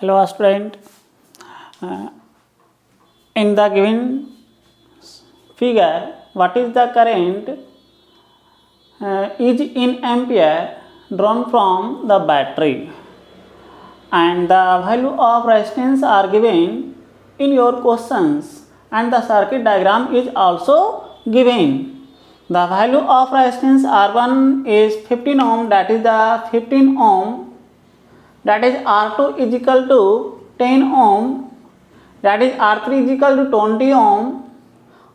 Hello student. Uh, in the given figure, what is the current is in ampere drawn from the battery, and the value of resistance are given in your questions, and the circuit diagram is also given. The value of resistance R1 is 15 ohm, that is the 15 ohm. That is R2 is equal to 10 ohm, that is R3 is equal to 20 ohm,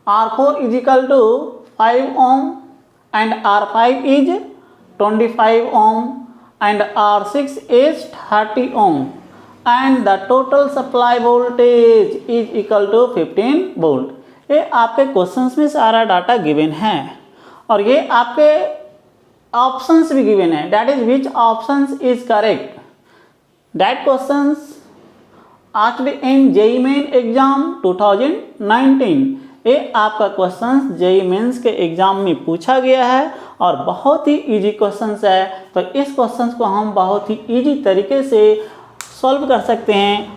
R4 is equal to 5 ohm, and R5 is 25 ohm, and R6 is 30 ohm, and the total supply voltage is equal to 15 volt. ये आपके questions में सारा data given है और ये आपके options भी given है, that is which options is correct. That questions asked in JEE Main exam 2019. ये आपका क्वेश्चंस JEE Mains के एग्जाम में पूछा गया है और बहुत ही इजी क्वेश्चंस है. तो इस क्वेश्चंस को हम बहुत ही इजी तरीके से सॉल्व कर सकते हैं.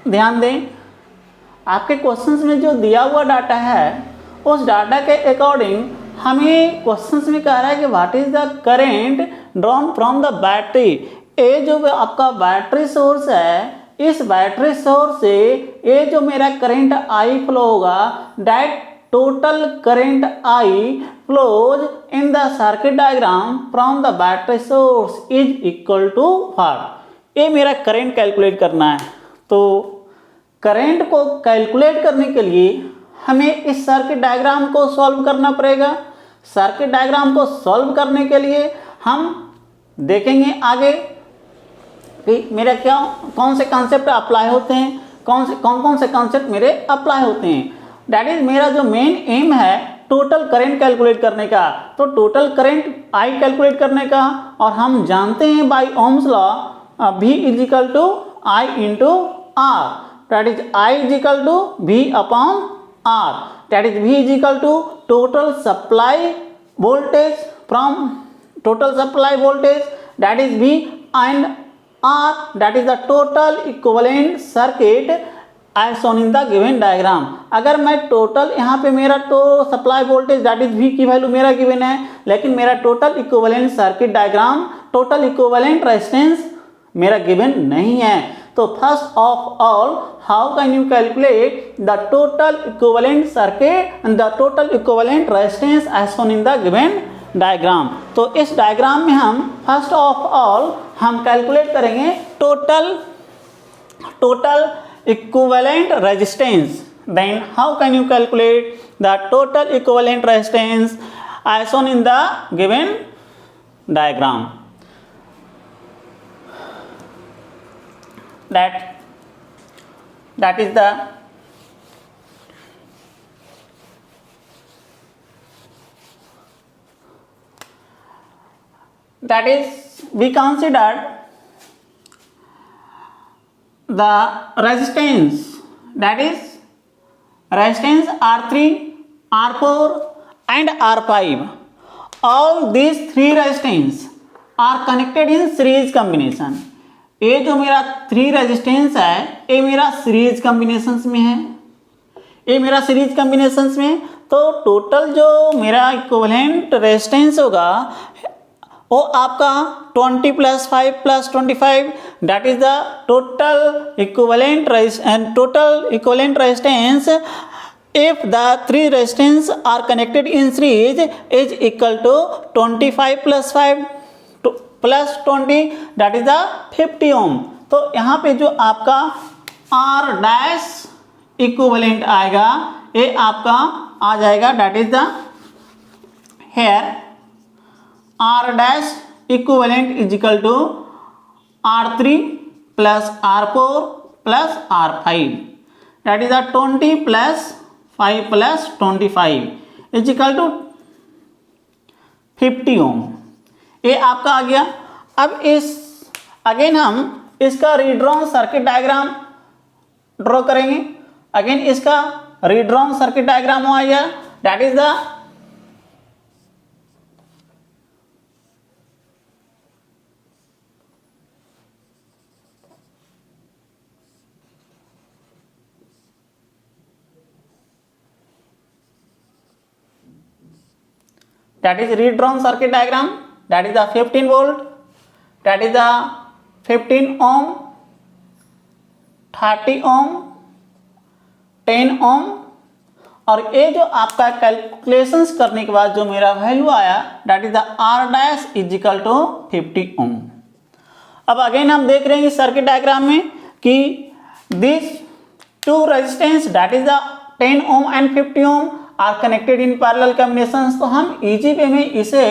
ध्यान दें, आपके क्वेश्चंस में जो दिया हुआ डाटा है उस डाटा के अकॉर्डिंग हमें क्वेश्चंस में कह रहा है कि what is the current drawn from the battery. ये जो आपका बैटरी सोर्स है, इस बैटरी सोर्स से ये जो मेरा करंट आई फ्लो होगा, that total current I flows in the circuit diagram from the battery source is equal to what. ये मेरा करंट कैलकुलेट करना है. तो करंट को कैलकुलेट करने के लिए हमें इस सर्किट डायग्राम को सॉल्व करना पड़ेगा. सर्किट डायग्राम को सॉल्व करने के लिए हम देखेंगे आगे कि मेरा क्या कौन से कॉन्सेप्ट अप्लाई होते हैं, कौन से कॉन्सेप्ट मेरे अप्लाई होते हैं. दैट इज मेरा जो मेन एम है टोटल करंट कैलकुलेट करने का. तो टोटल करंट आई कैलकुलेट करने का, और हम जानते हैं by Ohm's law V is equal to I into R. That is I is equal to V upon R. That is V is equal to total supply voltage from total supply voltage, that is V, and R, that is the total equivalent circuit as shown in the given diagram. अगर मैं total यहाँ पे मेरा तो supply voltage that is V की value मेरा given है, लेकिन मेरा total equivalent circuit diagram, total equivalent resistance मेरा गिवन नहीं है. तो first of all, how can you calculate the total equivalent circuit and the total equivalent resistance as shown in the given diagram. तो इस diagram में हम first of all हम calculate करेंगे total equivalent resistance. Then how can you calculate the total equivalent resistance as shown in the given diagram. that is the that is we considered the resistance, that is resistance R3, R4 and R5. all these three resistance are connected in series combination. ये जो मेरा 3 resistance है ये मेरा series combinations में है, ये मेरा सीरीज कॉम्बिनेशंस में. तो टोटल जो मेरा इक्विवेलेंट रेजिस्टेंस होगा वो आपका 20 + 5 + 25, that is the total equivalent resistance if the 3 resistance are connected in series is equal to 25 + 5 + 20, that is the 50 ohm. तो यहाँ पे जो आपका R डैश इक्विवेलेंट आएगा ये आपका आ जाएगा, that is the here R dash equivalent is equal to R3 + R4 + R5, that is the 20 + 5 + 25 is equal to 50 ohm. ये आपका आ गया. अब इस अगेन हम इसका रीड्रॉन सर्किट डायग्राम ड्रॉ करेंगे. अगेन इसका रीड्रॉन सर्किट डायग्राम आ गया, that is the that is redrawn circuit diagram, that is the 15 volt, that is the 15 ohm, 30 ohm, 10 ohm, और ये जो आपका कैलकुलेशंस करने के बाद जो मेरा वैल्यू आया that is the R dash is equal to 50 ohm। अब अगेन हम देख रहे हैं इस सर्किट डायग्राम में कि this two resistance that is the 10 ohm and 50 ohm are connected in parallel combinations. तो हम इजी वे में इसे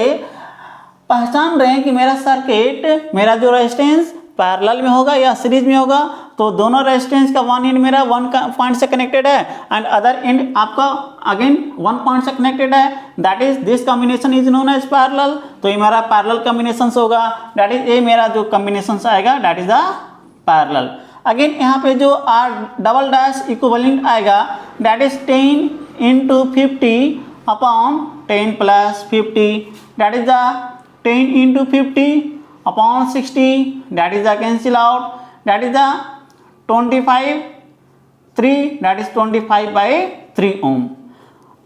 पहचान रहे हैं कि मेरा सर्किट, मेरा जो रेजिस्टेंस पैरेलल में होगा या सीरीज में होगा, तो दोनों रेजिस्टेंस का वन एंड मेरा वन पॉइंट से कनेक्टेड है एंड अदर एंड आपका अगेन वन पॉइंट से कनेक्टेड है, that is this combination is known as parallel. तो ये मेरा पैरेलल कॉम्बिनेशन होगा, दैट इज ये मेरा जो कॉम्बिनेशन आएगा that is the parallel. Again यहाँ पे जो आर डबल डैश इक्विवेलेंट आएगा that is 10 into 50 upon 10 plus 50, that is the 10 into 50 upon 60, that is the cancel out, that is the 25 3, that is 25 by 3 ohm।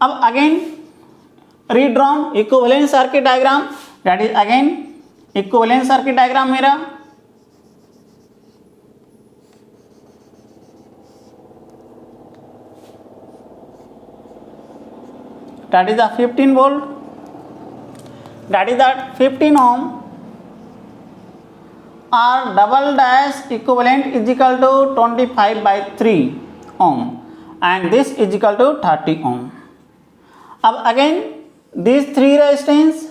अब again redrawn equivalent circuit diagram, that is again equivalent circuit diagram मेरा that is the 15 volt, that is the 15 ohm, R double dash equivalent is equal to 25 by 3 ohm and this is equal to 30 ohm। अब again these three resistance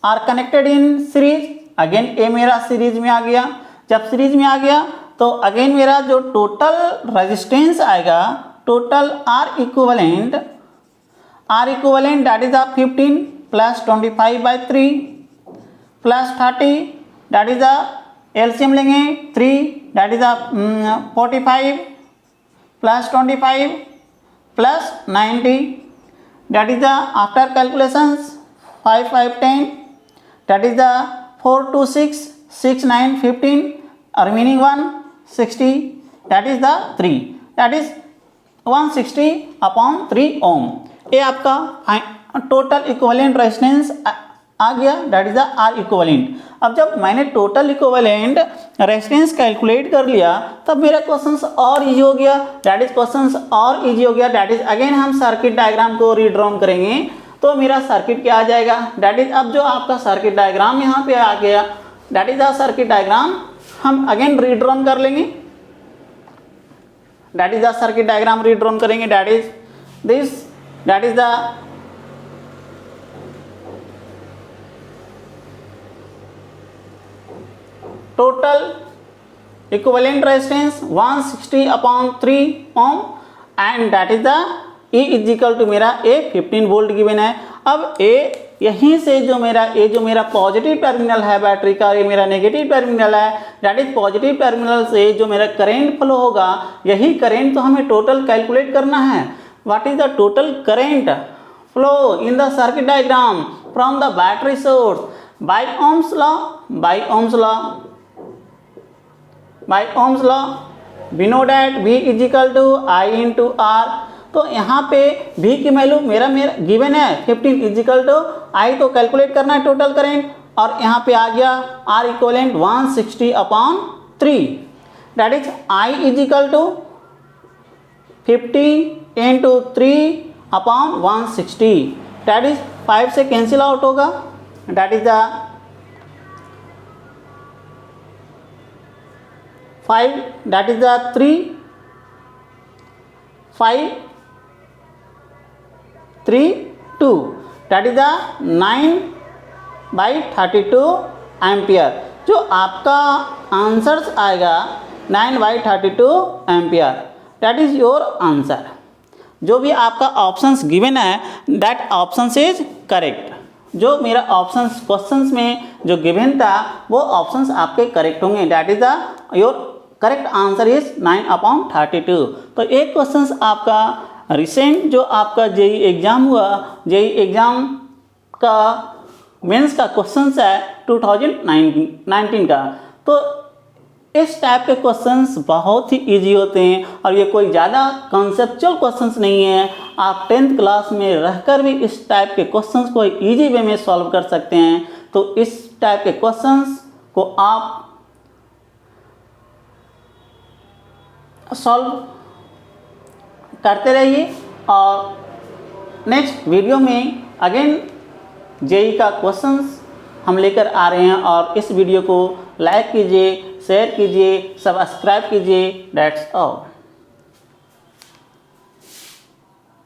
are connected in series, again ये मेरा series में आ गया। जब series में आ गया तो again मेरा जो टोटल रेजिस्टेंस आएगा, total R equivalent that is the 15 plus 25 by 3 plus 30, that is the LCM लेंगे 3, that is the 45 plus 25 plus 90, that is the after calculations 5 5 10, that is the 4 2 6 6 9 15, remaining 1 60, that is the 3, that is 160 upon 3 ohm। ये आपका total equivalent resistance आ गया, that is the R equivalent. अब जब मैंने total equivalent resistance calculate कर लिया तब मेरा क्वेश्चंस और इजी हो गया, दैट इज क्वेश्चंस और इजी हो गया, दैट इज अगेन हम सर्किट डायग्राम को रीड्रॉन करेंगे तो मेरा सर्किट क्या आ जाएगा, दैट इज अब जो आपका सर्किट डायग्राम यहाँ पे आ गया that is the circuit diagram हम अगेन रीड्रॉन कर लेंगे, that is the circuit diagram redrawn करेंगे, that is this, that is the total equivalent resistance 160 upon 3 ohm and that is the E is equal to मेरा A 15 volt given है। अब A यहीं से जो मेरा पॉजिटिव टर्मिनल है battery का, ये मेरा नेगेटिव टर्मिनल है, दैट इज पॉजिटिव टर्मिनल से जो मेरा करंट फ्लो होगा यही करंट तो हमें टोटल कैलकुलेट करना है। What is the total current flow in the circuit diagram from the battery source by Ohm's law we know that V is equal to I into R। तो यहाँ पे V की value मेरा given है 15 is equal to I, तो calculate करना है total current और यहाँ पे आ गया R equivalent 160 upon 3, that is I is equal to 50 into 3 upon 160, that is 5 से कैंसिल आउट होगा, that is the 5, that is the 3 5 3 2, that is the 9/32 ampere. जो आपका आंसर्स आएगा 9/32 ampere, that is your answer. जो भी आपका options given है that options is correct. जो मेरा ऑप्शंस क्वेश्चंस में जो गिवन था वो ऑप्शंस आपके करेक्ट होंगे, that is the your correct answer is 9/32। तो एक क्वेश्चंस आपका रिसेंट जो आपका जेई एग्ज़ाम हुआ, जेई एग्ज़ाम का मेंस का क्वेश्चंस है 2019 का, तो इस टाइप के क्वेश्चंस बहुत ही इजी होते हैं और ये कोई ज़्यादा कॉन्सेप्चुअल क्वेश्चंस नहीं है। आप 10th क्लास में रहकर भी इस टाइप के क्वेश्चंस को इजी वे में सॉल्व कर सकते हैं। तो इस टाइप के क्वेश्चंस को आप सॉल्व करते रहिए और नेक्स्ट वीडियो में अगेन जेई का क्वेश्चंस हम लेकर आ रहे हैं। और इस वीडियो को लाइक कीजिए, शेयर कीजिए, सब्सक्राइब कीजिए। That's all.